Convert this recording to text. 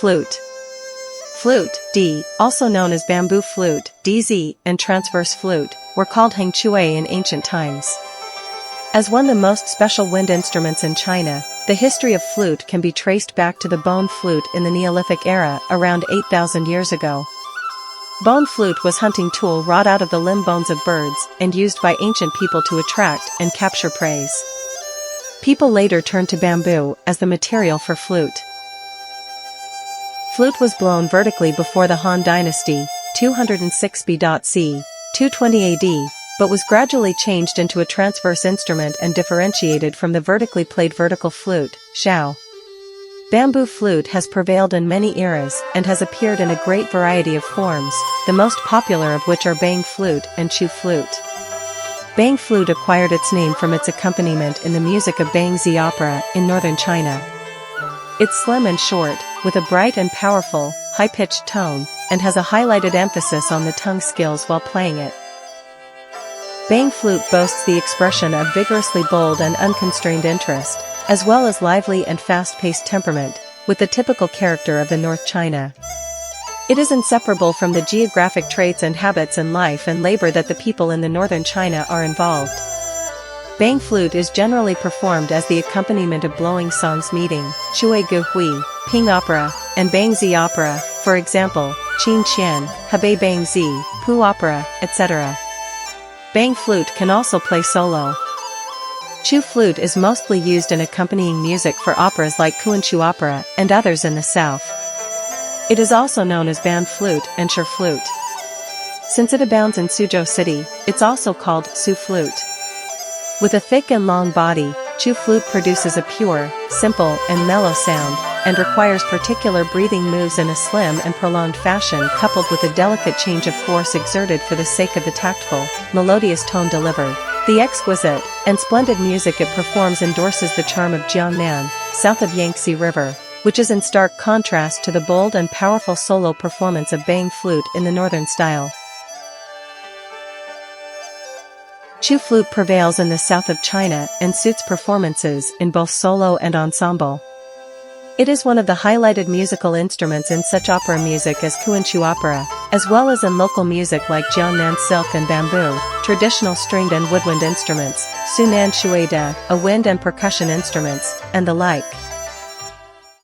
Flute. Flute, D, also known as bamboo flute, DZ, and transverse flute, were called Heng Chui in ancient times. As one of the most special wind instruments in China, the history of flute can be traced back to the bone flute in the Neolithic era around 8,000 years ago. Bone flute was a hunting tool wrought out of the limb bones of birds and used by ancient people to attract and capture prey. People later turned to bamboo as the material for flute. Flute was blown vertically before the Han Dynasty, 206 BC, 220 AD, but was gradually changed into a transverse instrument and differentiated from the vertically played vertical flute, Xiao. Bamboo flute has prevailed in many eras and has appeared in a great variety of forms, the most popular of which are bang flute and chu flute. Bang flute acquired its name from its accompaniment in the music of Bangzi opera in northern China. It's slim and short, with a bright and powerful, high-pitched tone, and has a highlighted emphasis on the tongue skills while playing it. Bang flute boasts the expression of vigorously bold and unconstrained interest, as well as lively and fast-paced temperament, with the typical character of the North China. It is inseparable from the geographic traits and habits in life and labor that the people in the northern China are involved. Bang flute is generally performed as the accompaniment of blowing songs meeting, Chui Gu Hui, Ping opera, and Bangzi opera, for example, Qin Qian, Hebei Bangzi, Pu opera, etc. Bang flute can also play solo. Chu flute is mostly used in accompanying music for operas like Kuanchu opera and others in the south. It is also known as band flute and Shur flute. Since it abounds in Suzhou City, it's also called Su flute. With a thick and long body, Chu flute produces a pure, simple, and mellow sound, and requires particular breathing moves in a slim and prolonged fashion coupled with a delicate change of force exerted for the sake of the tactful, melodious tone delivered. The exquisite and splendid music it performs endorses the charm of Jiangnan, south of Yangtze River, which is in stark contrast to the bold and powerful solo performance of bang flute in the northern style. Chu flute prevails in the south of China and suits performances in both solo and ensemble. It is one of the highlighted musical instruments in such opera music as Kuanchu opera, as well as in local music like Jiangnan silk and bamboo, traditional stringed and woodwind instruments, Sunan Shuida, a wind and percussion instruments, and the like.